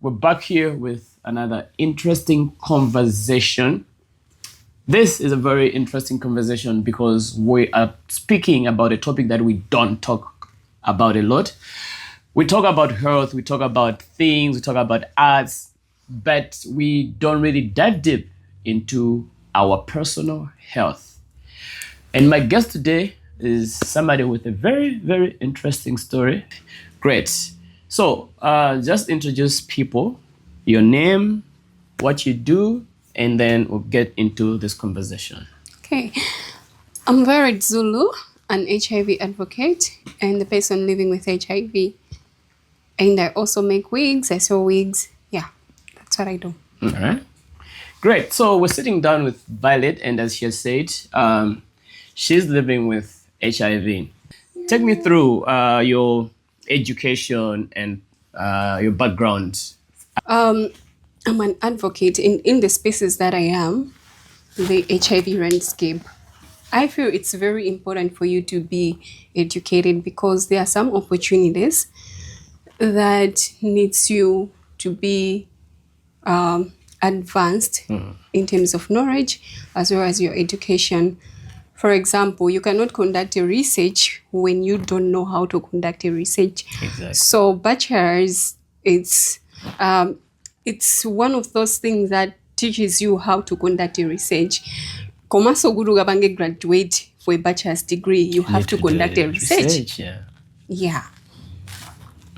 we're back here with another interesting conversation. This is a very interesting conversation because we are speaking about a topic that we don't talk about a lot. We talk about health, we talk about things, we talk about arts, but we don't really dive deep into our personal health. And my guest today is somebody with a very, very interesting story. Great. So just introduce people, your name, what you do, and then we'll get into this conversation. Okay. I'm Violet Zulu, an HIV advocate and the person living with HIV. And I also make wigs. I sew wigs. Yeah, that's what I do. All right. Great. So we're sitting down with Violet, and as she has said, she's living with HIV. Take me through your education and your background. I'm an advocate in the spaces that I am, the HIV landscape. I feel it's very important for you to be educated because there are some opportunities that needs you to be advanced in terms of knowledge as well as your education. For example, you cannot conduct a research when you don't know how to conduct a research. Exactly. So bachelor's, it's one of those things that teaches you how to conduct a research. Komaso guru gabange graduate for a bachelor's degree, you have to conduct a research. Yeah.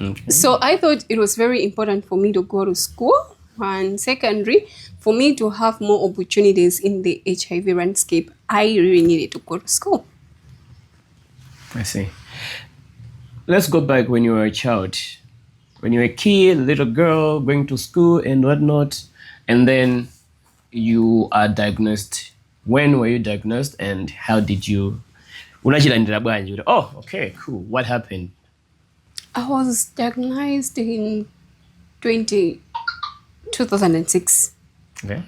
Okay. So I thought it was very important for me to go to school and secondary. For me to have more opportunities in the HIV landscape, I really needed to go to school. I see. Let's go back when you were a child. When you were a kid, little girl, going to school and whatnot, and then you are diagnosed. When were you diagnosed and how did you... Oh, okay, cool. What happened? I was diagnosed in 2006. Okay.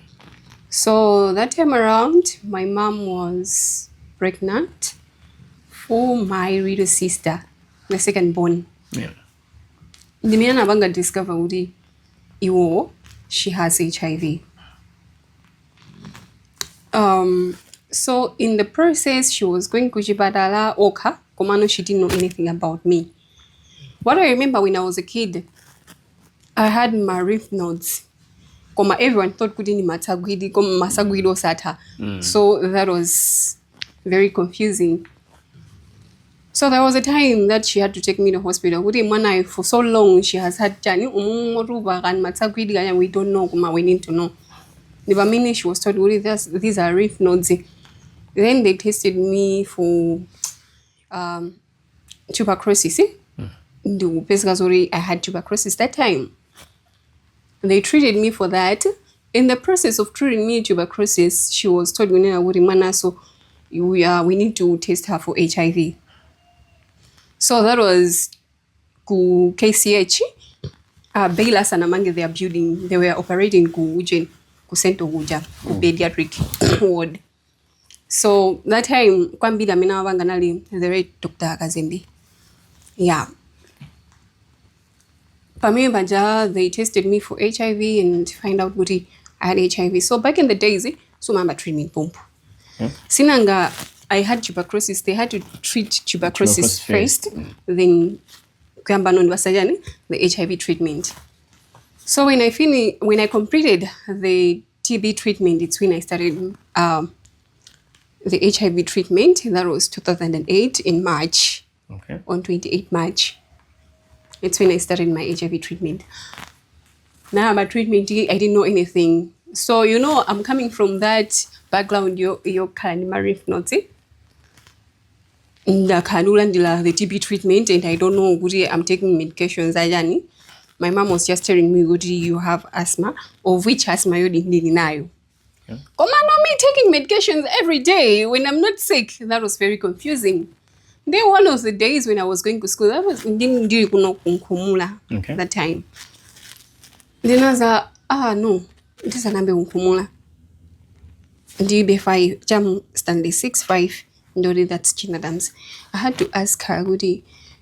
So that time around, my mom was pregnant for my little sister, the second born. Yeah. The man abanga discover udi she has HIV. So in the process, she was going kujibadala oka, komano she didn't know anything about me. What I remember when I was a kid, I had my lymph nodes. Koma everyone thought kudini matagwidi, koma masagwido sata. So that was very confusing. So there was a time that she had to take me to hospital. For so long, she has had jani and we don't know, we need to know. The minute she was told, these are lymph nodes. Then they tested me for tuberculosis. Basically, I had tuberculosis that time. They treated me for that. In the process of treating me tuberculosis, she was told, so we need to test her for HIV. So that was ku KCH. Bailas and Amange, they are building, they were operating ku Sento Guja, ku pediatric ward. So that time, Kwambida Mina Wanganali, the right Dr. Kazembi. Yeah. Pami Baja, they tested me for HIV and find out what I had HIV. So back in the days, so mama treatment pump. Sinanga, I had tuberculosis. They had to treat tuberculosis first, then the HIV treatment. So when I completed the TB treatment, it's when I started the HIV treatment. That was 2008 in March. Okay. On 28 March. It's when I started my HIV treatment. Now my treatment, I didn't know anything. So, I'm coming from that background, your lymph nodes. The TB treatment, and I don't know, I'm taking medications. My mom was just telling me, you have asthma, of which asthma you didn't deny. Come on, me taking medications every day when I'm not sick. That was very confusing. Then one of the days when I was going to school, that was that time. Then I was like, no, it is an ambe unkumula. DB5, jam Stanley 6'5", Ndori, that's Chinadams. I had to ask her,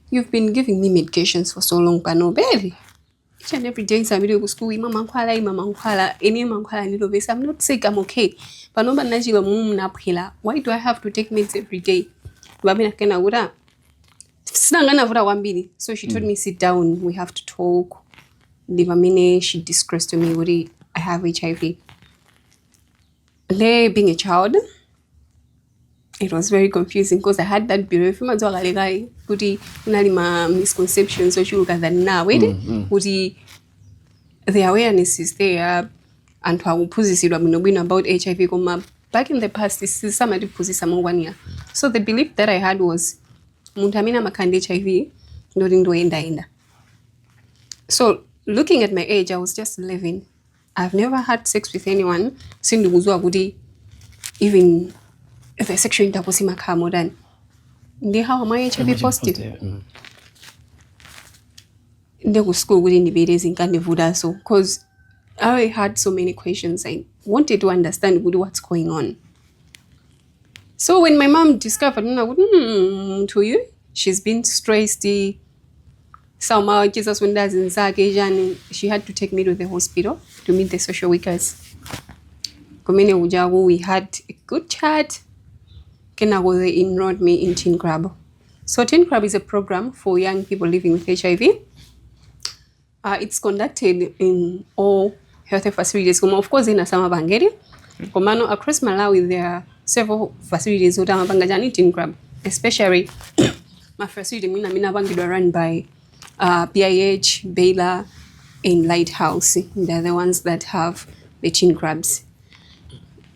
you've been giving me medications for so long, but no, baby. each and every day samile ku school mama nkwala eni mama nkwala ndilo vesa I'm not sick, I'm okay. But no banajilo na phila. Why do I have to take meds every day? Babina kena ura. Sinangana vura wambili. So she told me sit down, we have to talk. Livamine, she discussed to me what I have HIV. Being a child, it was very confusing because I had that belief misconceptions so she look at that now the awareness is there and how positive about HIV back in the past this is somebody positive 1 year. So the belief that I had was muntamina makandi HIV enda. So looking at my age, I was just living. I've never had sex with anyone since even the sexual intercourse in more than how am I HIV positive? They go school within the babies in Candivuda, so because I had so many questions, I wanted to understand what's going on. So when my mom discovered, to you, she's been stressed. Somehow Jesus when that's in Zagajani, she had to take me to the hospital to meet the social workers. We had a good chat. They enrolled me in Teen Crab. So Teen Crab is a program for young people living with HIV. It's conducted in all health facilities. Of course, in Asama Bangeri. Across Malawi, there are several facilities in Teen Crab. Especially my facility, run by PIH, Baylor, and Lighthouse. They're the ones that have the Teen Crabs.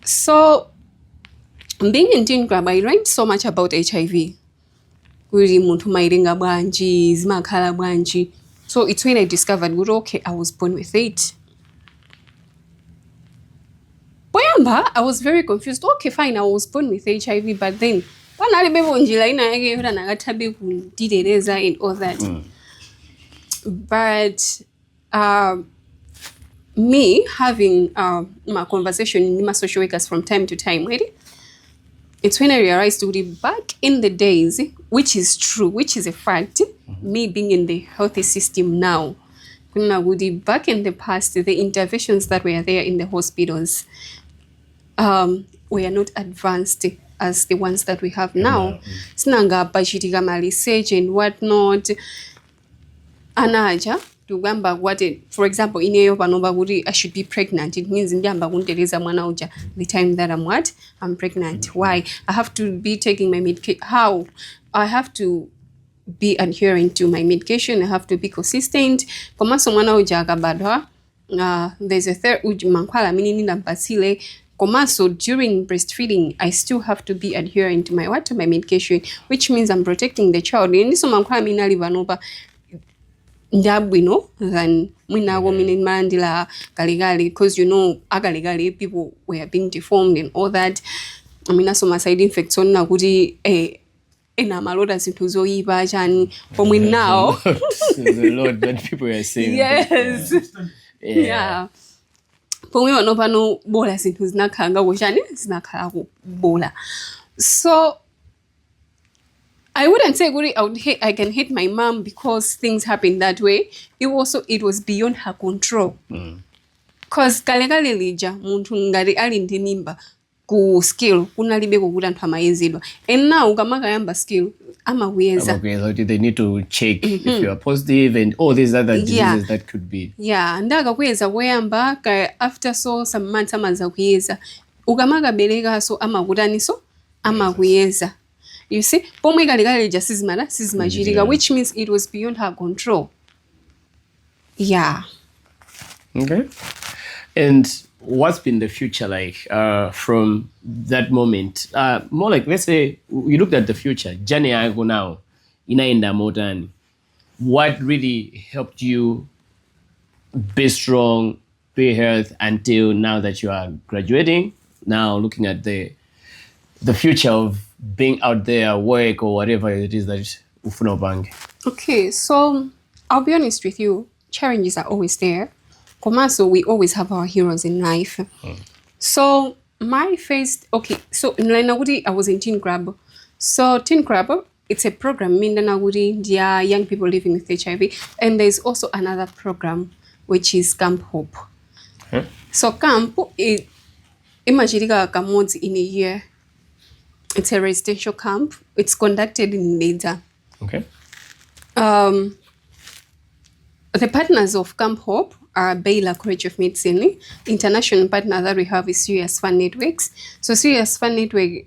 So, being in Teen Crab, I learned so much about HIV. So it's when I discovered, okay, I was born with it. I was very confused. Okay, fine, I was born with HIV, but then, and all that. But me having my conversation with my social workers from time to time, right? It's when I realized back in the days, which is true, which is a fact, me being in the healthy system now, back in the past, the interventions that were there in the hospitals were not advanced as the ones that we have now. Snanga Bashitigama research and whatnot. Anaja to gamba what it, for example, in I should be pregnant. It means in the time that I'm pregnant. Why? I have to be taking my medication. How? I have to be adhering to my medication. I have to be consistent. There's a third basile. So during breastfeeding, I still have to be adhering to my my medication, which means I'm protecting the child. Than women Mandela Galigali, because Agaligali people were being deformed and all that. I mean, that's my side effects on Nagudi in Amaloda Sintuzo Bajan from we now. There's a lot that people are saying. Yes. Yeah. For me, no bola Sintus Nakanga Wajani, Snakarago bola. So I wouldn't say I can hate my mom because things happen that way. It was beyond her control. Cause kalegale lija muntu ngari alintinimba ku skill kunalibe kukuda ntwa mayezidwa. And now ukamaka yamba skill amaweza. They need to check if you are positive and all these other diseases that could be. Yeah, ndaga kweza weyamba after some months amaza kuyeza. Ukamaka belega so amakudani so amakuyeza. You see, which means it was beyond her control. Yeah. Okay. And what's been the future like from that moment? More like, let's say, you looked at the future. Jani Ago now, inaenda modern. What really helped you be strong, be healthy until now that you are graduating? Now looking at the future of being out there, work or whatever it is that ufuna bank. Okay, so I'll be honest with you, challenges are always there. Komaso, we always have our heroes in life. So my first, so in Lainagudi, I was in Teen Crab. So Teen Crab, it's a program yeah, young people living with HIV, and there's also another program which is Camp Hope. Huh? So Camp imagine kamodzi in a year. It's a residential camp. It's conducted in Leda. Okay. The partners of Camp Hope are Baylor College of Medicine. International partner that we have is Serious Fund Networks. So Serious Fund Network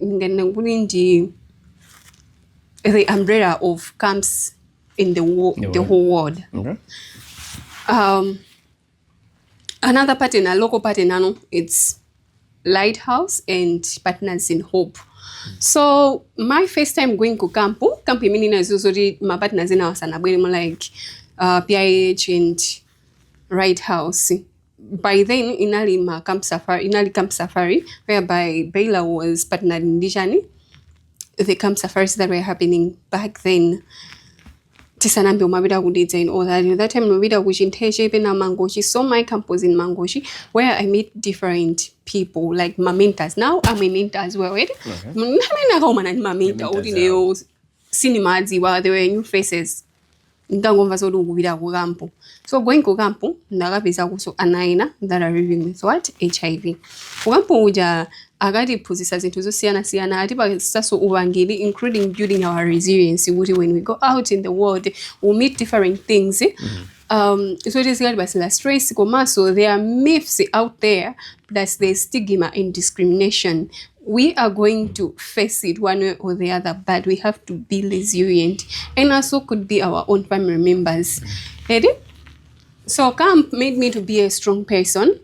the umbrella of camps in the whole world. Okay. Another partner, local partner, it's Lighthouse and Partners in Hope. So my first time going to camp meaning is usually my partners in house and like PIH and Lighthouse. By then, inali camp safari, whereby Baylor was partnered in Dijani. The camp safaris that were happening back then. Tisanambe umabida kudidza and all that. That time umabida kuchinteje pena Mangochi. So my camp was in Mangochi, where I meet different people like my mentors. Now I'm a mentor as well. Right? Cinema there were new faces. So going to campo, ndakapeza kuso anaina that are living with what? HIV. Kukampo uja agadi phunzitsa zinthu zosiyana ati pasaso uvangeli, including building our resilience. When we go out in the world, we meet different things. So it is like stress, so there are myths out there, plus there's stigma and discrimination. We are going to face it one way or the other, but we have to be resilient, and also could be our own family members. Ready? So camp made me to be a strong person,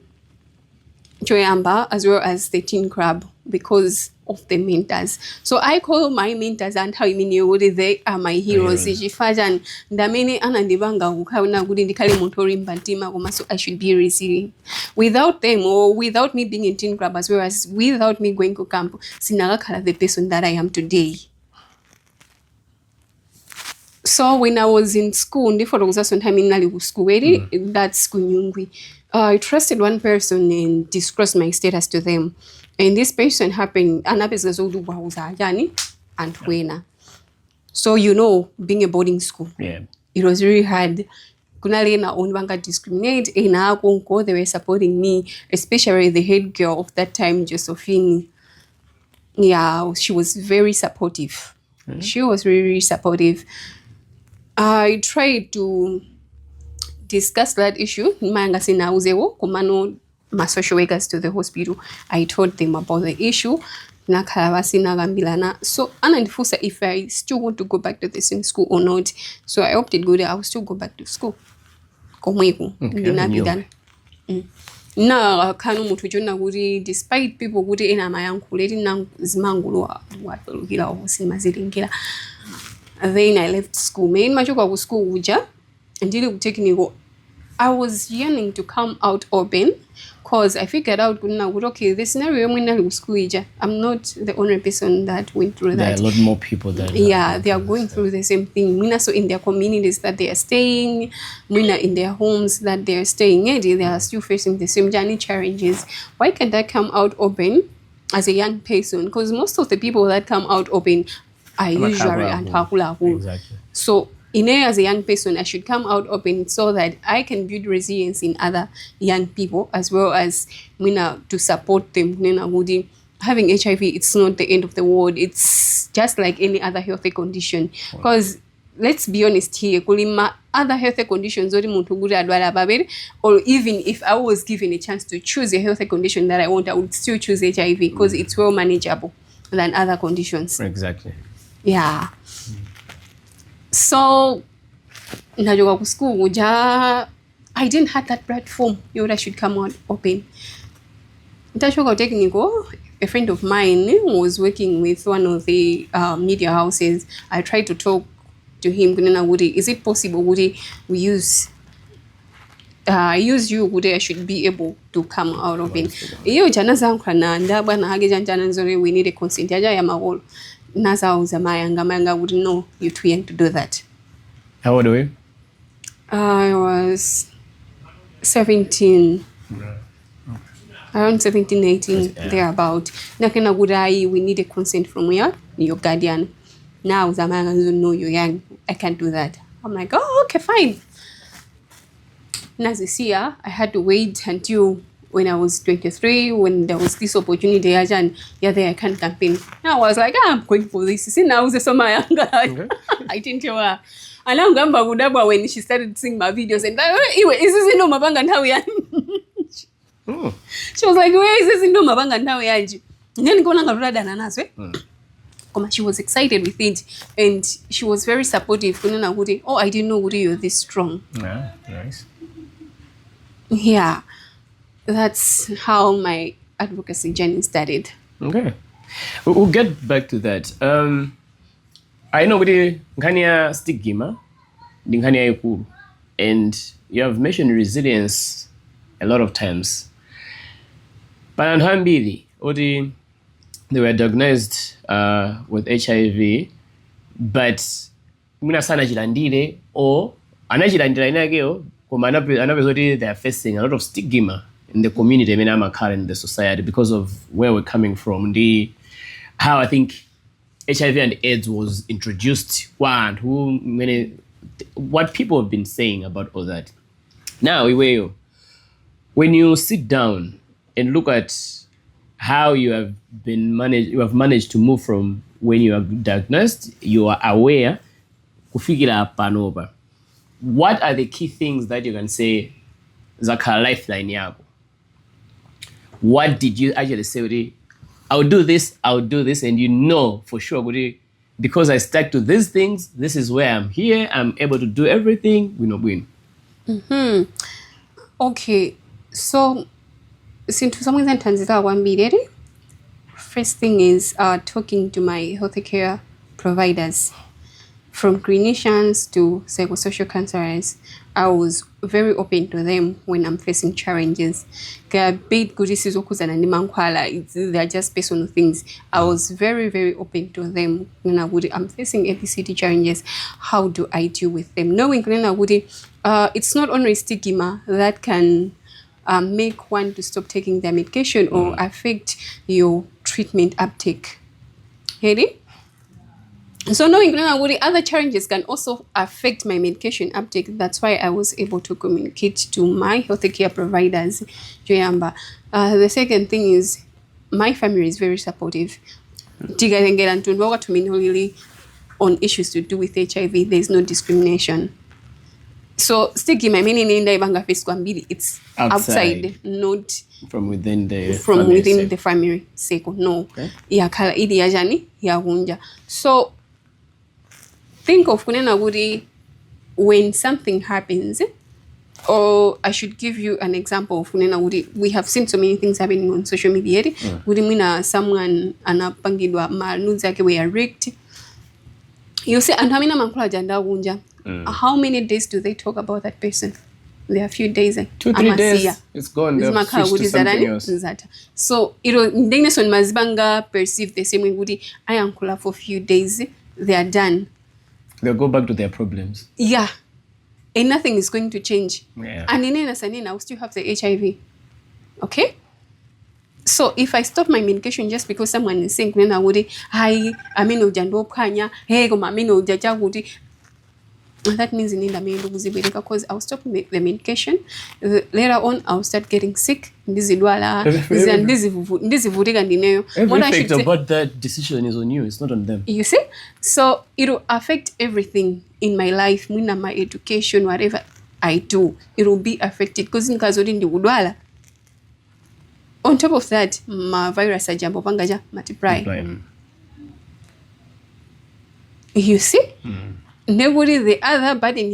as well as the teen club, because of the mentors. So I call my mentors and how they are my heroes. So I should be resilient. Without them, or without me being in teen club, as well as without me going to camp, sinagakala the person that I am today. So when I was in school, that's Kunyungwi. I trusted one person and disclosed my status to them. And this person happened, and so being a boarding school, it was really hard. Kunalena discriminate, and they were supporting me, especially the head girl of that time, Josephine. Yeah, she was very supportive. Mm-hmm. She was really supportive. I tried to discuss that issue. My social workers to the hospital. I told them about the issue. So if I still want to go back to the same school or not. So I opted good. I will still go back to school. Now kanu mutu jona guri despite people guri ena mayangu leti na zimangulu wa lukila obusima zilingila. Then I left school. Main machoka ku school uja ndili technical. I was yearning to come out open because I figured out okay, the scenario I'm school ija. I'm not the only person that went through that. There are a lot more people that they are going through the same thing. Mina so in their communities that they are staying, mina in their homes that they are staying, they are still facing the same journey challenges. Why can't I come out open as a young person? Because most of the people that come out open are usually antakulahu. Exactly. So as a young person, I should come out open so that I can build resilience in other young people, as well as to support them. Having HIV, it's not the end of the world. It's just like any other healthy condition. Because let's be honest here, other healthy conditions, or even if I was given a chance to choose a healthy condition that I want, I would still choose HIV because it's well manageable than other conditions. Exactly. Yeah. So, najoka ku school uja, I didn't have that platform. I should come out open. Najoka technical. A friend of mine was working with one of the media houses. I tried to talk to him. Is it possible? We use you. I should be able to come out open. We need a consent. Nasa Mayanga wouldn't know you're too young to do that. How old were you? I was 17. Around 17, 18, thereabout. We need a consent from your guardian. now Zamanga doesn't know you're young. I can't do that. I'm like, oh, okay, fine. Nazisia, I had to wait until when I was 23, when there was this opportunity, and I can't campaign. Now I was like, I'm going for this. See, now it's my younger. I didn't tell her. And I'm going when she started seeing my videos and is this no mabanga now? She was like, where is this no mabanga now? And then she was excited with it, and she was very supportive. Oh, I didn't know you're this strong. Yeah, nice. Yeah, that's how my advocacy journey started. Okay, we'll get back to that. I know with the stigma, and you have mentioned resilience a lot of times. But they were diagnosed with HIV, but or they are facing a lot of stigma in the community, in the society, because of where we're coming from. How I think HIV and AIDS was introduced, what people have been saying about all that. Now, when you sit down and look at how you have managed to move from when you are diagnosed, you are aware, what are the key things that you can say Zaka lifeline yabo? What did you actually say? I'll do this, and you know for sure, because I stuck to these things, this is where I'm here, I'm able to do everything, win. Okay, so since someone Tanzania one be first thing is talking to my healthcare providers, from clinicians to psychosocial counselors. I was very open to them when I'm facing challenges. They are just personal things. I was very, very open to them when I'm facing ABCD challenges. How do I deal with them? Knowing it's not only stigma that can make one to stop taking their medication or affect your treatment uptake. Ready? So knowing other challenges can also affect my medication uptake. That's why I was able to communicate to my healthcare providers. The second thing is my family is very supportive. On issues to do with HIV, there's no discrimination. So stigma meaning it's outside, not from within the family circle. No. So think of when something happens, or I should give you an example of we have seen so many things happening on social media. Someone anapangidwa nudes yake were rigged. You say, and how many days do they talk about that person? There are a few days. 2-3 days. It's gone. They've switched to something else. So Dennis on Mazbanga perceive the same way. I am for a few days. They are done. They'll go back to their problems. Yeah. And nothing is going to change. Yeah. And in I will still have the HIV. Okay? So if I stop my medication just because someone is saying, that means because I'll stop the medication. Later on, I'll start getting sick. Every effect about that decision is on you. It's not on them. You see? So it'll affect everything in my life, my education, whatever I do. It will be affected because in the on top of that, my virus multiply. You see? Nobody the other burden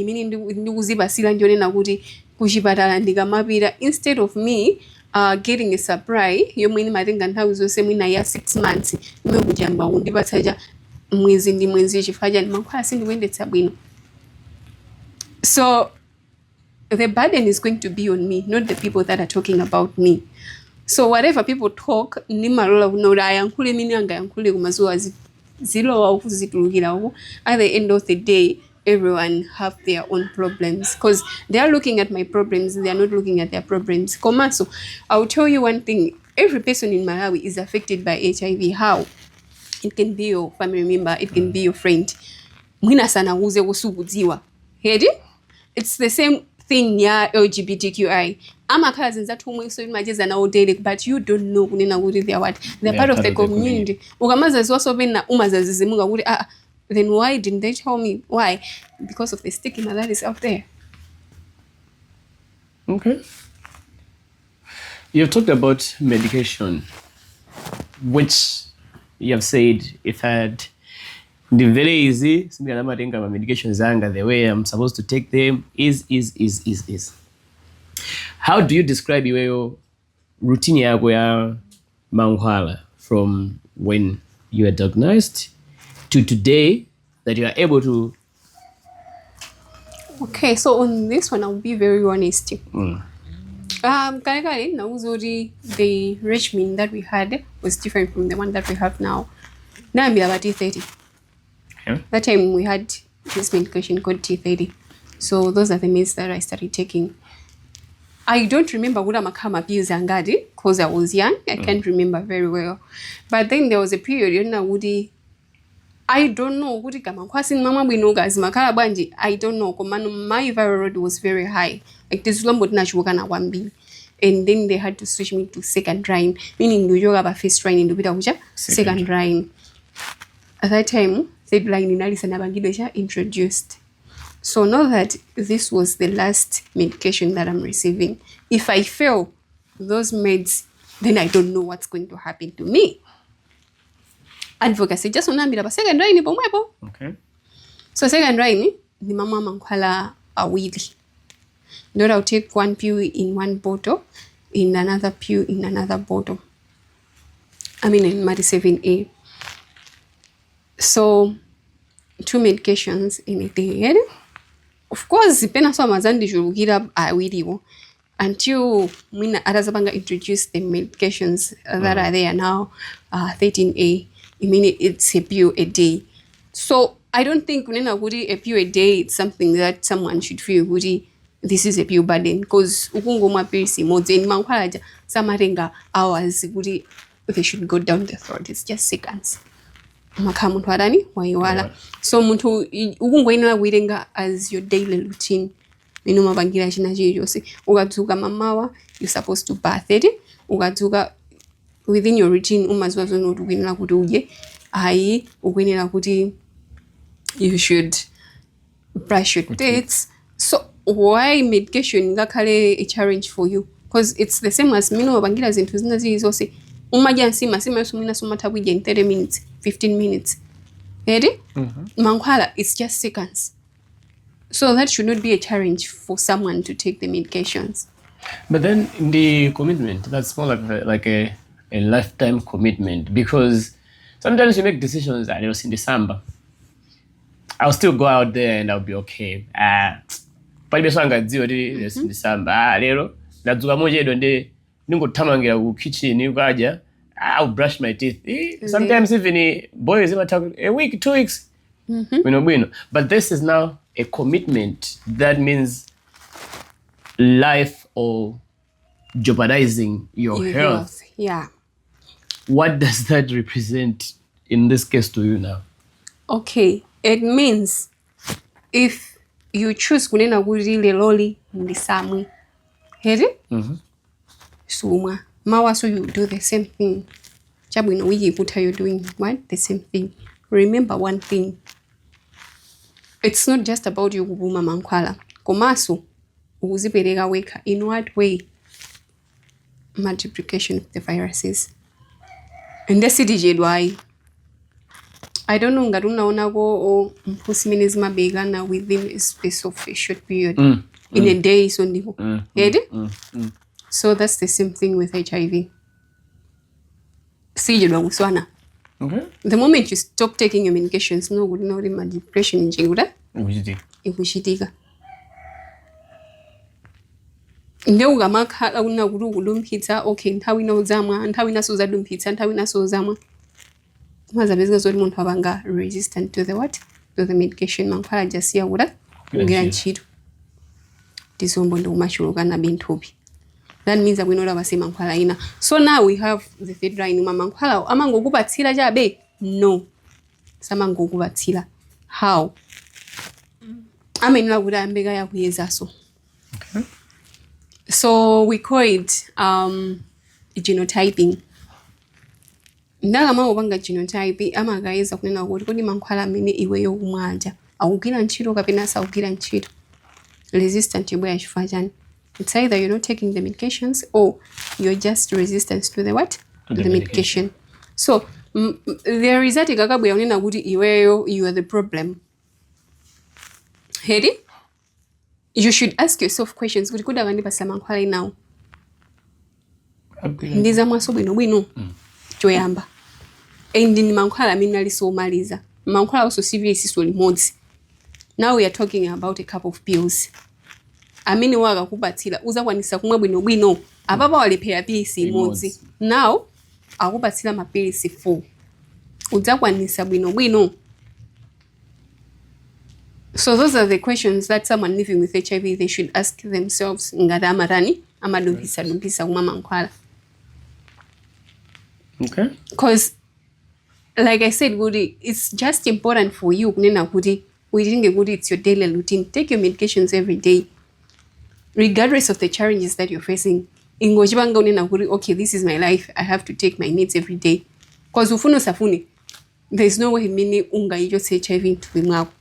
instead of me getting a supply, you mean I think and how is the same in 6 months. So the burden is going to be on me, not the people that are talking about me. So whatever people talk, at the end of the day, everyone have their own problems because they are looking at my problems, they are not looking at their problems. So I'll tell you one thing, every person in Malawi is affected by HIV. How? It can be your family member, it can be your friend. Mwina sana uze kusukudziwa. Heard it? It's the same thing ya LGBTQI. Ama cousins that whom so imagine na daily, but you don't know kunena kuti they are what. They're part of the community. Ukamaza ziwaso bena umazazizi munga kuti then why didn't they tell me? Why? Because of the stigma that is out there. Okay. You've talked about medication, which you have said if had the very easy, medication zanga the way I'm supposed to take them is. How do you describe your routine yako ya mankhwala from when you were diagnosed to today that you are able to? Okay, so on this one I'll be very honest. The regimen that we had was different from the one that we have now. Now I'm about T30. Yeah. That time we had this medication called T30. So those are the meds that I started taking. I don't remember what I'm abuse angadi because I was young. I can't remember very well. But then there was a period, I don't know. I don't know. My viral load was very high. Like this lumbo na 1B. And then they had to switch me to second line, meaning you have a first line in the second line. At that time, third line in Alice and Abangidesha introduced. So now that this was the last medication that I'm receiving, if I fail those meds, then I don't know what's going to happen to me. Advocacy just unambira second line pomwepo. Okay. So second line the mama mankhwala awili. Then I'll take one pill in one bottle, in another pill in another bottle. I mean in Madi7A. So 2 medications in a day. Of course, depends on mazandi shurukira awili until Mina Arazabanga introduced the medications that are there now, 13A. I mean, it's a pill a day. So I don't think a pill a day it's something that someone should feel this is a pill burden because ukungoma pills modes in mankhwala samarenga hours they should go down the throat. It's just seconds. Makamuntu arani waiwala. So muntu ukungoyina wirenga as your daily routine. Minuma bangira chinachi yose. Ugadzuka mamawa, you're supposed to bath it. Ugadzuka within your routine umazwazo no tukwinira kuti uje. Ayi ukwinira kuti you should brush your teeth. So why medication ngakale a challenge for you? Because it's the same as minuma bangira zintu zinazi zose. Umajansima sima yosumina sumatabwije in 30 minutes, 15 minutes. Ready? Mankhwala, it's just seconds. So that should not be a challenge for someone to take the medications. But then the commitment, that's more like a lifetime commitment because sometimes you make decisions and it's in December. I'll still go out there and I'll be okay. But it's in December. Nadzuka moje donde ningotamangira ku kitchen ukaja I'll brush my teeth. Sometimes even boys a week, 2 weeks. But this is now a commitment that means life or jeopardizing your health. Yeah. What does that represent in this case to you now? Okay, it means if you choose kunena kuti leloli ndisamwe. Heard it? Suma. Mawa, so you do the same thing. Chabwino wiki put you're doing what? The same thing. Remember one thing. It's not just about you kubuma mankhwala. Komaso ukuzipereka weka. In what way? Multiplication of the viruses. And the CDJ why? I don't know ngaruna onago or mpusiminizma begana within a space of a short period. In a day so nivo. So that's the same thing with HIV. See you know Swana. Okay. The moment you stop taking your medications, no good no depression in Jinguda. Ikushitika. Ndio ugamaka una guru pizza okay ntawi na uzama ntawi na soza pizza ntawi na sozama. Maza bezga zoli muntu abanga resistant to the what? To the medication mankhwala jasia uda. Ngira nchido. Tisombo ndo mashuruka na bintobi. That means that we know that mankhwala ina. So now we have the third line mankhwala amango kupatsira jabe no samangokubatsila how amenela kuti ambeka yakuyezaso. Okay. So we call it genotyping. Ndakama upanga genotype amakayeza kunena kuti kodi mankhwala amene iweyo kumwaja akugwira ntchito kapena sakugwira ntchito. Resistant ibweya chifukwa chani? It's either you're not taking the medications or you're just resistant to the what? To the medication. So the result ikakabwera kunena kuti iweyo you are the problem. Hedi? You should ask yourself questions kuti kuda kandipasa mankhwala inawo. Ndiza mwaso bwino choyamba. And ni mankhwala amene alisomaliza. Mankhwala also serious iso limodzi. Now we are talking about a couple of pills. Amene wakakubatsira uzakwanisa kumwa bwino apapa walephera pills imodzi. Now akubatsira mapills 4. Uzakwanisa bwino. So those are the questions that someone living with HIV they should ask themselves ngati amatani amadumpisa kumwa mankhwala. Okay. Because like I said, Gudi, it's just important for you kunena kuti uitinge kuti it's your daily routine. Take your medications every day, regardless of the challenges that you're facing. Ingojibanga unena kuti okay, this is my life. I have to take my meds every day. Because ufuno safuni, there's no way mini unga just HIV to mwako.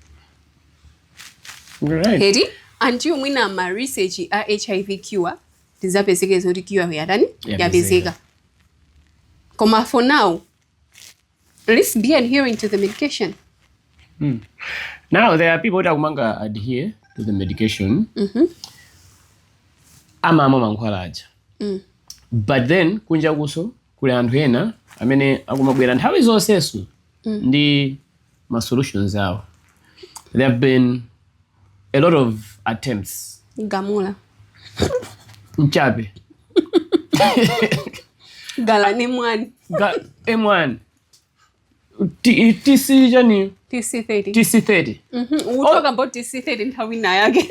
Right. Hedi? Until mwina ma research a HIV cure, tizapezeka zoti cure yadani yabezeka. Koma for now, let's be adhering to the medication. Now there are people that kumanga adhere to the medication. Ama mankhwala aja. But then kunja kuso kule anthu ena amene akumabwera nthawi zonsesu ndi ma solutions awo. There have been a lot of attempts. Gamula. Mchape. Galani mwani. M1. TC jani? TC30. TC30. We'll talk about TC30 and how we know again.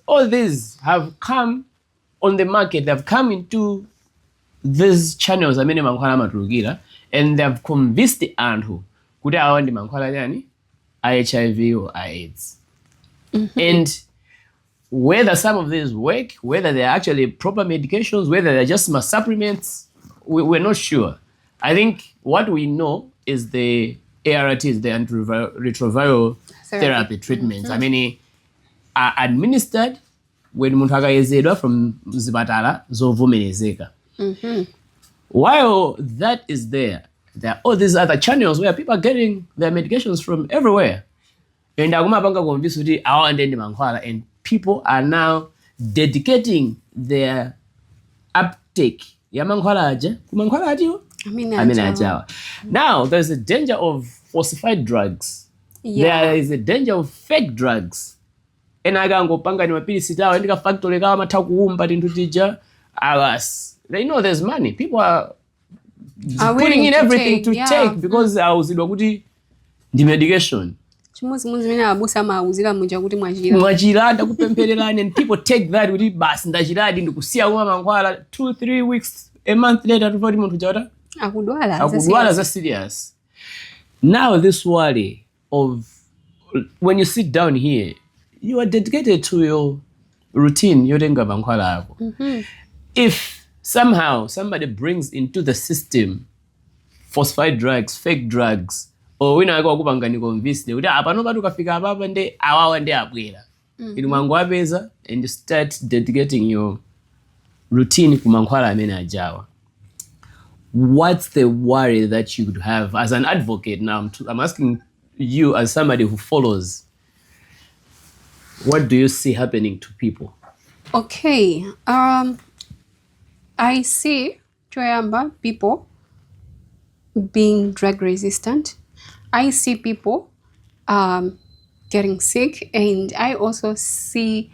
all these have come on the market. They've come into these channels amene mankhwala matulugira, and they've convinced the anthu kuti awa ndi mankhwala yani HIV or AIDS. And whether some of these work, whether they're actually proper medications, whether they're just supplements, we're not sure. I think what we know is the ARTs, the antiretroviral therapy treatments. I mean, are administered when munthu akayezedwa from zipatala zovomerezeka. While that is there are all these other channels where people are getting their medications from everywhere. And akumapanga convince kuti awa ndi mankhwala, and people are now dedicating their uptake ya mankhwala aja ku mankhwala atiwo amene ajawa. Now there's a danger of falsified drugs. There is a danger of fake drugs. Ena akangopanga ni mapilisi tawo ndika factory kawa matha kuumba tinthu tija awas. They know there's money. People are putting in everything to take because awuzidwa kuti ndi medication. Chimozi mene abusa mauzira muja kuti mwachira ndakupemphererani, and people take that kuti basi ndachiradi ndikusiya kumwa mankhwala 2-3 weeks a month later tufoti munthu chawata akudwala za serious. Now this worry of when you sit down here, you are dedicated to your routine yotenga mankhwala yako. If somehow somebody brings into the system falsified drugs, fake drugs, or wina ako akupanga ni convince kuti apa no batu kafika apa nde awawa nde abwera. Inu mwangu apeza, and you start dedicating your routine ku mankhwala amene ajawa. What's the worry that you could have as an advocate? Now I'm asking you as somebody who follows. What do you see happening to people? Okay. I see people being drug resistant. I see people getting sick, and I also see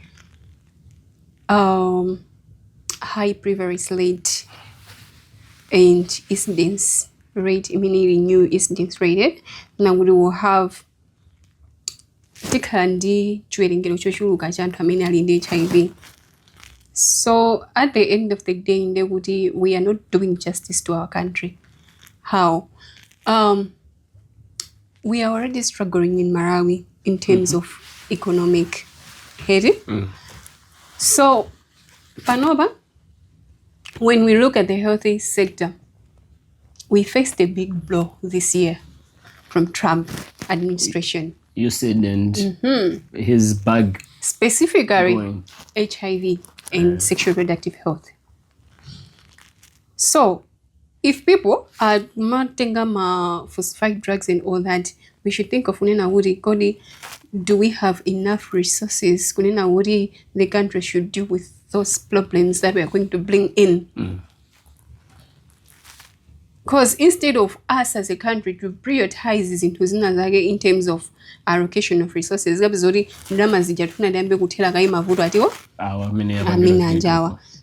high prevalence rate and incidence rate, meaning new incidence rate. Now we will have particularly HIV. So at the end of the day, we are not doing justice to our country. How? We are already struggling in Malawi in terms of economic head. So, Panoba, when we look at the healthy sector, we faced a big blow this year from Trump administration. You said, and his bag. Specifically, Going. HIV and sexual reproductive health. So, if people are taking falsified drugs and all that, we should think of kunena wuri kodi, do we have enough resources? Kunena wuri the country should deal with those problems that we are going to bring in. Because instead of us as a country to prioritize into zinazage in terms of allocation of resources,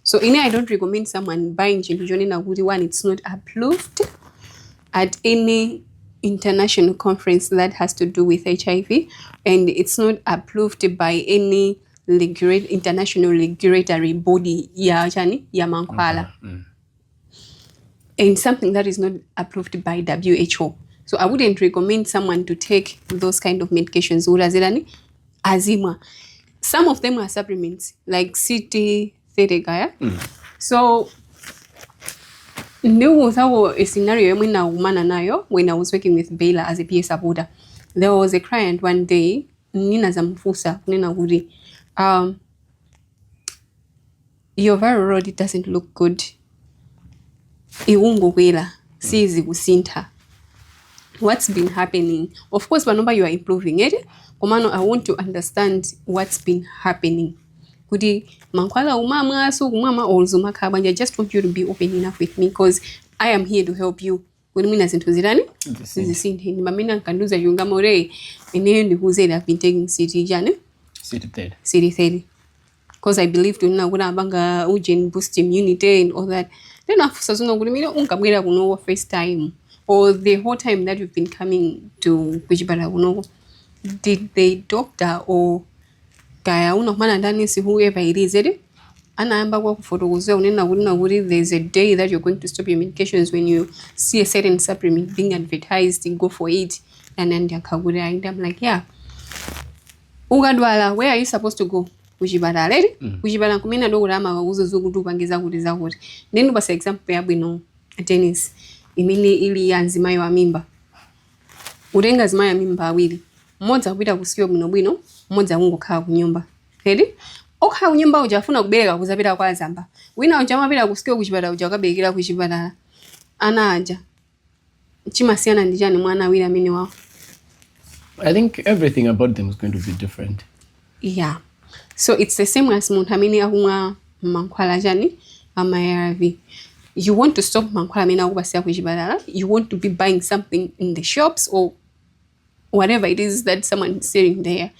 so in I don't recommend someone buying one. It's not approved at any international conference that has to do with HIV, and it's not approved by any international regulatory body ya mankwala. And something that is not approved by WHO. So I wouldn't recommend someone to take those kind of medications. Azima. Some of them are supplements like CT30. So there was a scenario when I was working with Baylor as a PA supporter. There was a client one day, Nina Zamfusa, Nina Wuri. Your viral load doesn't look good. What's been happening? Of course, whenever you are improving it, I want to understand what's been happening. I just want you to be open enough with me because I am here to help you. I've been taking CD30 because I believe to boost immunity and all that. Then after first time or the whole time that you've been coming to Kujibara, did the doctor or whoever it is, there's a day that you're going to stop your medications when you see a certain supplement being advertised and go for it. And then I'm like, yeah. Ugadwala, where are you supposed to go? Kujibara lady? Kujibara kumina do rama uzo zugudu bangiza gudiza wote. Nenu basa example ya bwino tennis. Imili ili yanzima yo amimba. Urenga zima ya mimba awili. Mmoja kupita kusikio bwino, mmoja ungo kaa kunyumba. Hedi? Oka kunyumba ujafuna kubeleka kuzabira kwa zamba. Wina ujama bila kusikio kujibara ujakabegira kujibara. Ana aja. Chima siana ndijani mwana wila mini wao. I think everything about them is going to be different. Yeah. So it's the same as muntamini ahunga mankwala jani ama ARV. You want to stop mankwala mina ubasiya kujibara. You want to be buying something in the shops or whatever it is that someone is selling there.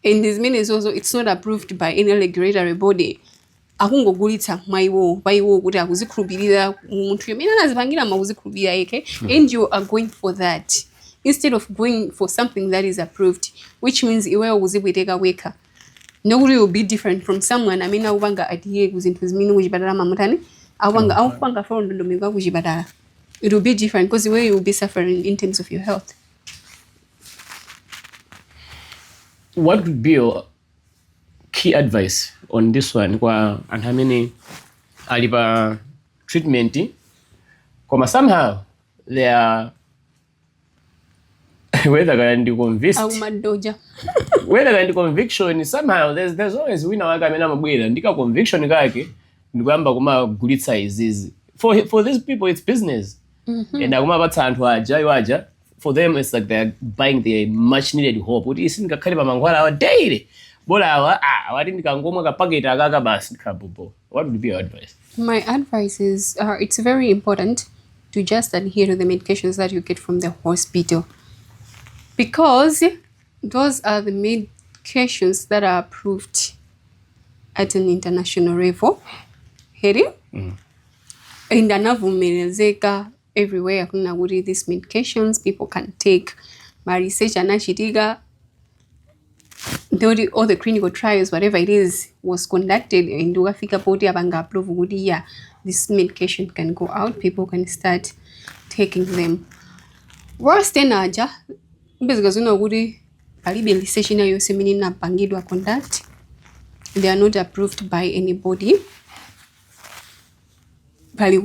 And this means also it's not approved by any regulatory body. Ahungo gulita maiwo kuti akuzikhulupirira umuntu yemina nazipangira mauzikhulupirira yeke, and you are going for that instead of going for something that is approved, which means iwe uzibweteka weka. Nobody will be different from someone. I mean, awanga atiye kuzintuzimini kujibadala mamutani. Awanga for ndomega kujibadala. It will be different because the way you will be suffering in terms of your health. What would be your key advice on this one? Kwa anhamini alipa treatment. Koma somehow they are whether kandi convinced. Madoja. Whether kandi conviction somehow there's always wina waka mena mabwela ndika conviction kake ndikuyamba kuma gulitsa izizi. For these people it's business. And akuma batanthu aja for them it's like they're buying the much needed hope. Uti isingakhale pamangwala awa daily. Bola awa awati ndikangomwa kapaketa akaka basi ndikabubo. What would be your advice? My advice is it's very important to just adhere to the medications that you get from the hospital. Because those are the medications that are approved at an international level. Heri? And anavumelezeka everywhere. Kuna wuri these medications people can take. My research anashitiga all the clinical trials, whatever it is, was conducted and wafika poti abanga approve wuri yeah, this medication can go out. People can start taking them. worse than aja basically zino kuti palibe research ina yonse imene inapangidwa conduct. They are not approved by anybody. Pali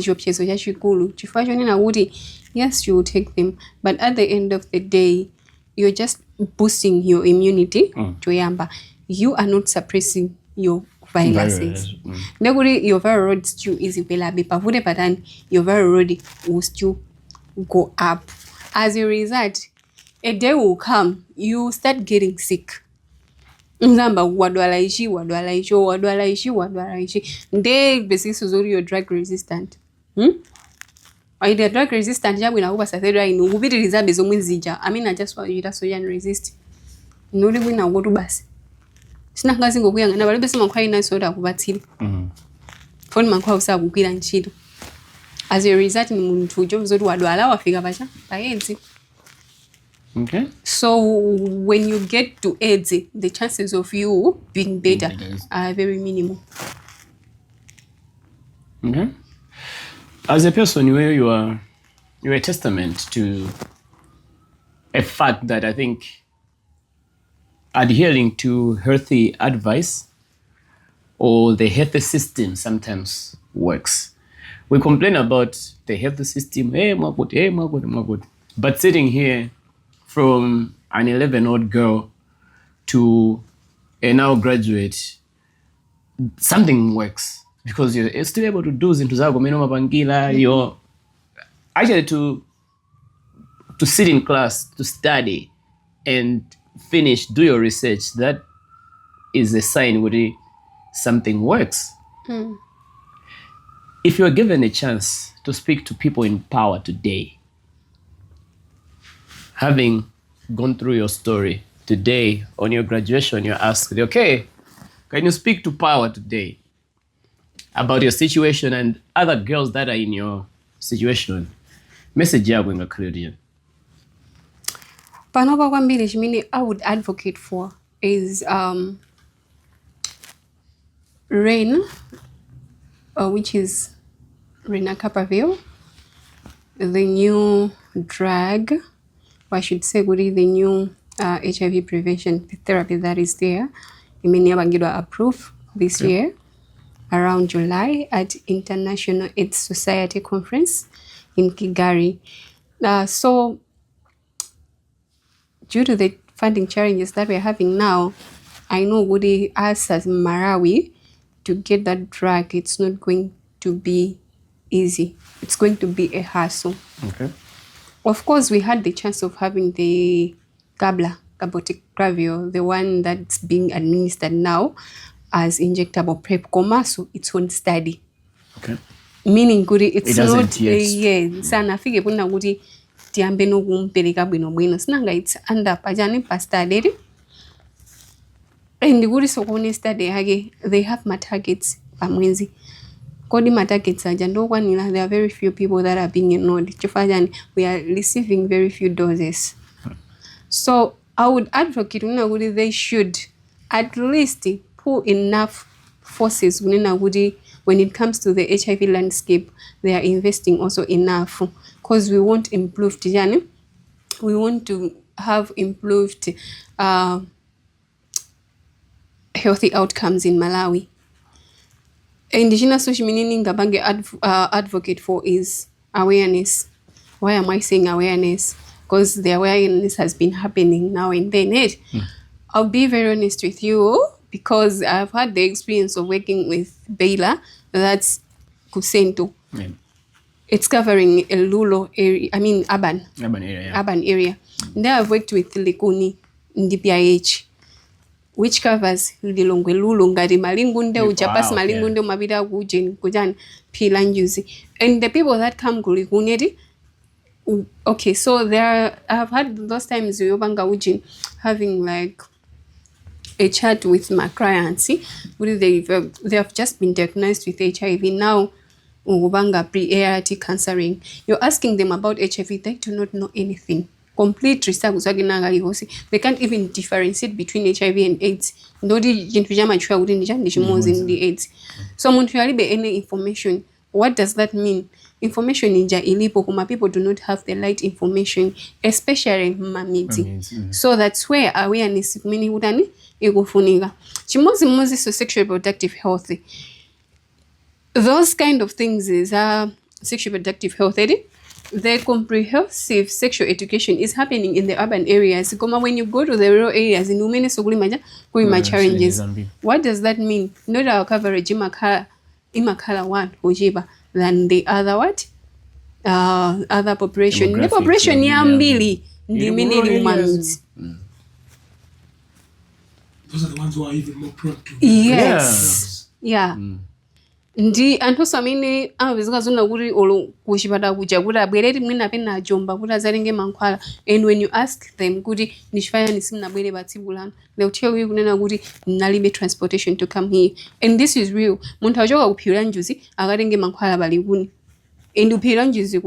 chiopsezo chachikulu chifukwa chonena kuti yes, you will take them, but at the end of the day you're just boosting your immunity choyamba. You are not suppressing your viruses. Nekuti your viral load still is available, pavute patani your viral load will still go up. As a result, a day will come you start getting sick. Nzamba wadwala ishi nde basically zori your drug resistant. Either drug resistant jabu inakupa sathedwa inu kupitiriza bezo mwinzija. I just want you to so resist. Nuri wina ngotu basi. Sina ngazi ngokuyangana bali bese mankhwa ina soda kubathile. Phone mankhwa usakukwira ntchito. As a result ni muntu jo zori wadwala wafika bacha bayenzi. Okay. So when you get to AIDS, the chances of you being better are very minimal. Okay. As a person, you are a testament to a fact that I think adhering to healthy advice or the healthy system sometimes works. We complain about the healthy system, but sitting here from an 11-year-old girl to a now graduate, something works because you're still able to do zintu zako meno mapangila. You're actually to sit in class, to study and finish, do your research. That is a sign where something works. If you're given a chance to speak to people in power today, having gone through your story today on your graduation, you're asked, okay, can you speak to power today about your situation and other girls that are in your situation? Message yako ingakhalira. Panopa kwambiri chimene I would advocate for is RAIN, which is Renacapavir, the new drug, or I should say the new HIV prevention therapy that is there. Imene abangidwa approved this year around July at International AIDS Society Conference in Kigali. So due to the funding challenges that we're having now, I know us as Malawi to get that drug, it's not going to be easy. It's going to be a hassle. Okay. Of course, we had the chance of having the cabotegravir, the one that's being administered now as injectable PrEP, so its own study. Okay. Meaning it's not yet. Sana fige puna kuti tiambe no kumpereka bwino sinanga it's under pajani study. And the so kone study hage they have my targets pamwezi. Kodi my targets aja ndo kwanila there are very few people that are being enrolled. Chifajani we are receiving very few doses. So I would advocate they should at least put enough forces when it comes to the HIV landscape. They are investing also enough because we want improved journey. We want to have improved healthy outcomes in Malawi. Indigenous social meaning Gabange advocate for is awareness. Why am I saying awareness? Because the awareness has been happening now and then. I'll be very honest with you because I've had the experience of working with Baila, that's Kusento. Yeah. It's covering a rural area, urban area. Urban area. There I've worked with Lekuni in DPIH, which covers Lilongwe Lulungari Malingunde, Ujapas Malingunde, Mabida Gujin, Gujan, Pilanjuzi. And the people that come Guligunedi, okay, so I've had those times Yobanga Ujin having like a chat with my clients. They have just been diagnosed with HIV now. Ubanga pre-ART cancering. You're asking them about HIV, they do not know anything. Complete research. They can't even differentiate between HIV and AIDS. In the AIDS. So any information. What does that mean? information inja ilipo kuma people do not have the right information, especially mamiti. So that's where awareness kumini utani ikufunika. Chimozi so sexual reproductive health. Those kind of things is sexual reproductive health. The comprehensive sexual education is happening in the urban areas. Koma when you go to the rural areas, in umene suguli maja kuima challenges. What does that mean? Not our coverage imakala one ujiba than the other what? Other population. The population ya mbili ndi mini humans. Those are the ones who are even more prone to. Yes. Yeah. Ndi anthu samene amavizika zona kuti olo kuchipata kuja kuti abwereti mwina apena ajomba kuti azalenge mankhwala, and when you ask them kuti ndichifanya nisimnabwere pa tsiku lanu, they'll tell you kunena kuti nalibe transportation to come here. And this is real. Munthu achoka kuphira njuzi akatenge mankhwala pali kuni, and uphira njuzi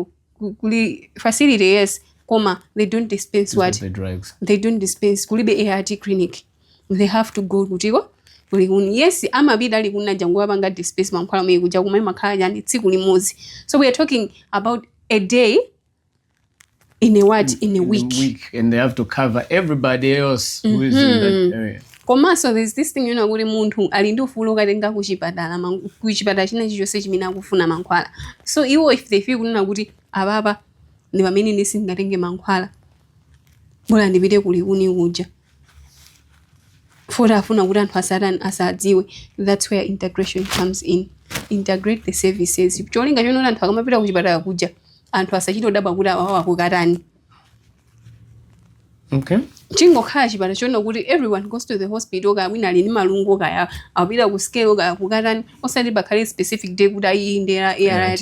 kuli facility yes koma they don't dispense what the drugs. They don't dispense kulibe ART clinic. They have to go kutiko yes amabida ali kuna jangu abanga dispense mankhwala mwe kuja kumwe makhala yani tsiku limozi. So we are talking about a day in a what in a week, and they have to cover everybody else who is in that area. Koma so there's this thing kuti munthu ali ndi ufulu katenga kuchipatala china chichonse chimene akufuna mankhwala. So iwo if they feel kunena kuti ababa ndi pamene nisingatenge mankhwala bora ndipite kuli kuni kuja for afuna kuti anthu asadziwe. That's where integration comes in. Integrate the services. Cholinga chonona anthu akamapita kuchipatala kuja anthu asachitodabwa kuti awawa kukatani. Okay. Chingokhala chipatala chona kuti everyone goes to the hospital ka mwina ali ndi malungo kaya apita ku scale ka kukatani osati bakhale specific day kuti ayindera ART.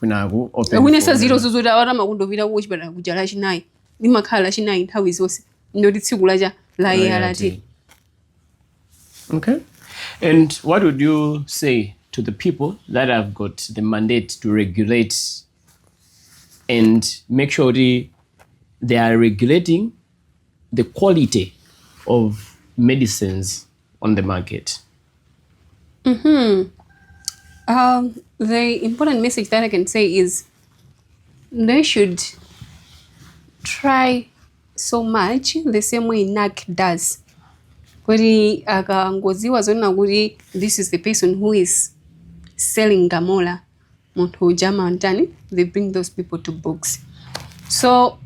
Kunaku open. Kunesa zero zozoti awatama kundopita ku chipatala kuja lachinayi. Limakhala lachinayi nthawi zonse. Ndoti tsiku la ART. Okay. And what would you say to the people that have got the mandate to regulate and make sure they are regulating the quality of medicines on the market? The important message that I can say is they should try so much the same way NAC does. Kuti akangoziwa zona kuti this is the person who is selling gamola munthu jama ntani, they bring those people to books. So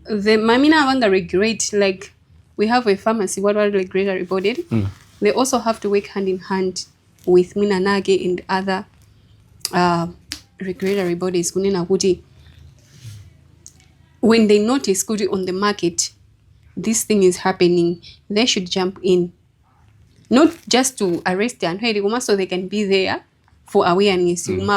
the mamina avanga regulate, like we have a pharmacy what are regulatory body. They also have to work hand in hand with Minanage and other regulatory bodies kunena kuti when they notice kuti on the market this thing is happening, they should jump in. Not just to arrest the antu, so they can be there for awareness. You know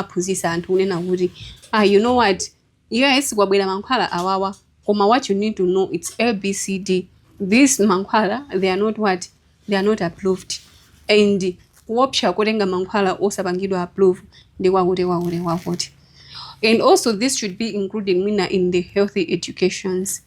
what? Yes, awawa. What you need to know, it's ABCD. This mankhwala, they are not what? They are not approved. And wapsha korenga mankhwala osabangido approved. And also this should be included in the healthy educations.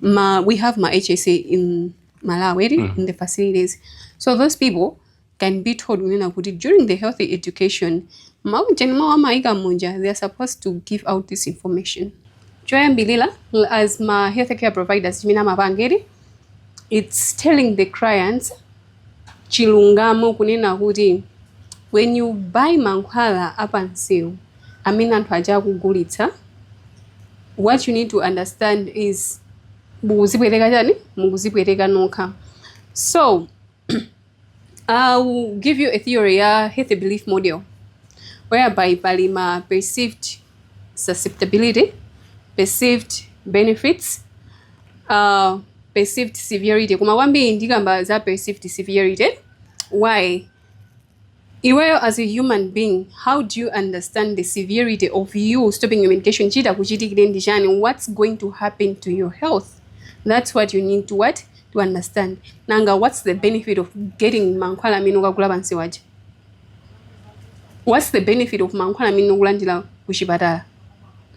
We have HSA in Malawi in the facilities. So those people can be told during the healthy education, they are supposed to give out this information. As my healthcare providers, it's telling the clients, when you buy mankhwala up and sale, what you need to understand is so I'll give you a theory, a healthy belief model, whereby palima perceived susceptibility, perceived benefits, perceived severity. Kuma wambi indigamba za perceived severity. Why? Iweyo as a human being, how do you understand the severity of you stopping your medication? What's going to happen to your health? That's what you need to what? To understand. Nanga, what's the benefit of getting mankhwala minuga kulabansi waje? What's the benefit of mankhwala minugulandila kushibata?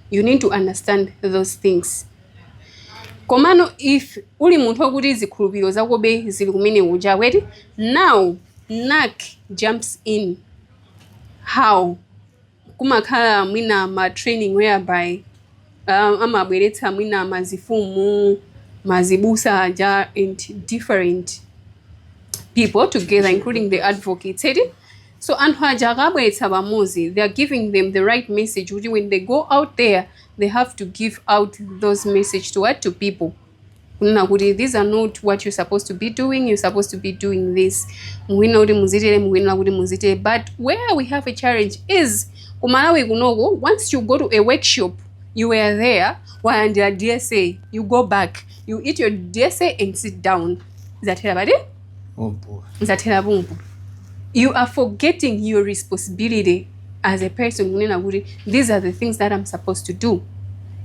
You need to understand those things. Komano, if uli muntu wakuti zikhulupiriro zakobe zili kumene uja weti, now NAC jumps in. How? kumakhala mwina ma training whereby amabweretsa mwina mazifumu mazibusa aja and different people together including the advocates. So anthu aja akabweretsa bamuzi, they are giving them the right message. When they go out there, they have to give out those message to what? To people. These are not what you're supposed to be doing. You're supposed to be doing this. But where we have a challenge is once you go to a workshop, you were there while under DSA, you go back, you eat your DSA and sit down. You are forgetting your responsibility as a person. These are the things that I'm supposed to do.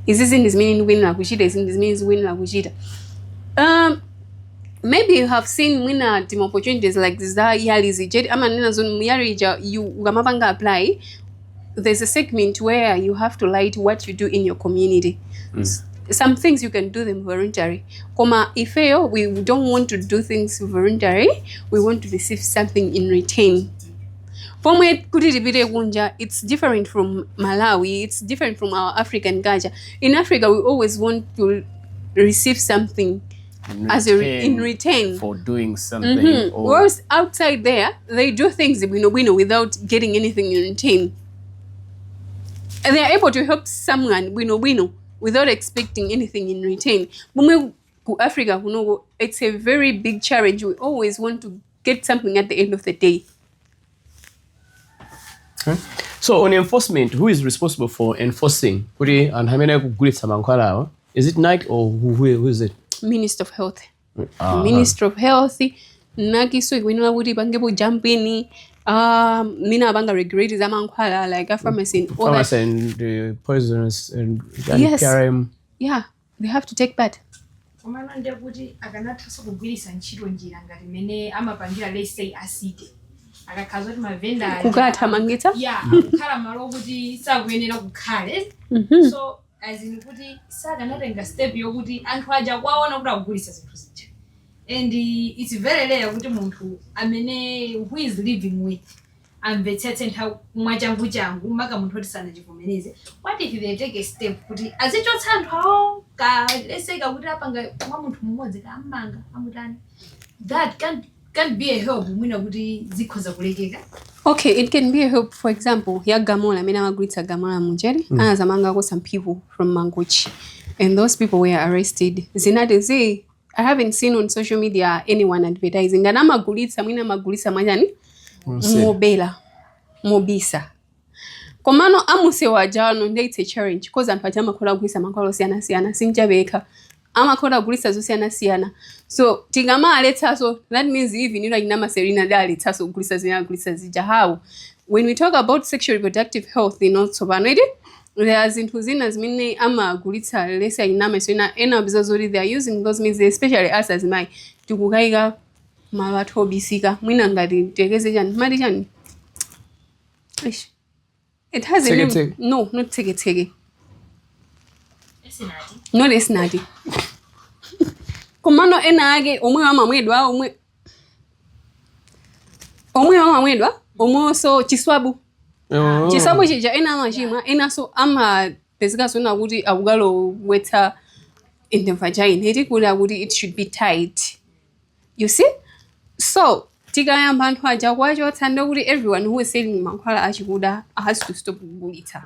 Is this in this meaning win lagushida? Is in this means win lagushida? Maybe you have seen winner team opportunities like this. You apply. There's a segment where you have to write what you do in your community. Some things you can do them voluntary. If we don't want to do things voluntary, we want to receive something in return. It's different from Malawi, it's different from our African culture. In Africa, we always want to receive something in return for doing something. Whereas outside there, they do things without getting anything in return. And they are able to help someone without expecting anything in return. But Africa, it's a very big challenge. We always want to get something at the end of the day. Okay. So on enforcement, who is responsible for enforcing? Is it NIC or who is it? Minister of Health. Minister of Health. Nakiso jump in. Mina banga regulators like a pharmacy and all that. And the poisonous and yes. Karim. Yeah, they have to take part. Kugata mangeta? Yeah, karamalo kuti sakuyenera kukhale. So as in kuti sakanatenga step yokuti anthu aja kwaona kuti akugulisa zinthu zija. And it's very rare kuti munthu amene who is living with amvetsetsa nthawi mwachangu changu maka munthu oti sanachivomereze. What if they take a step kuti azichotsa anthu awo leseka kuti apanga kwa munthu mmodzi kamanga amutani? That can't be a help kuti zikhoza kulekeka. Okay, it can be a help. For example, Gamola, mina magulitsa Gamola Mujeri, anazamanga some people from Mangochi, and those people were arrested. Zinadeze, I haven't seen on social media anyone advertising. Gana magulitsa, mina magulitsa majani, mobela, mobisa. Komano amuse wajano, it's a challenge. Cause anpajama kola gulisa mankolo siana, sinjabeka. Amakoda gulisa zosiana siana. So tigama aleta, so that means even inama serina aleta so gulisa zija. How when we talk about sexual reproductive health in also banedi, there's intuzinas mini ama gulisa lesa inama serina ena bizazori, they are using those means, especially us as my tukugaiga mawato bisika mwina ngadi tegeze jan madi jan. It has a name. No, not tege. No, it's Nandie. Komano enage omwe mama mwedwa omwe so chiswabu. Chiswabu chija ena majima ena so ama pesika so na kuti abugalo weta in the vagina. Heti kula kuti it should be tight. You see? So tigayamba anthu aja kwacho tsanda kuti everyone who is selling mankhwala achikuda has to stop kugulitsa.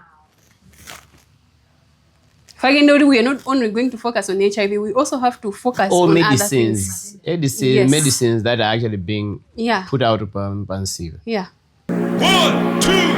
We are not only going to focus on HIV, we also have to focus on medicines. Other things. Yes. Medicines that are actually being put out upon Yeah. 1, 2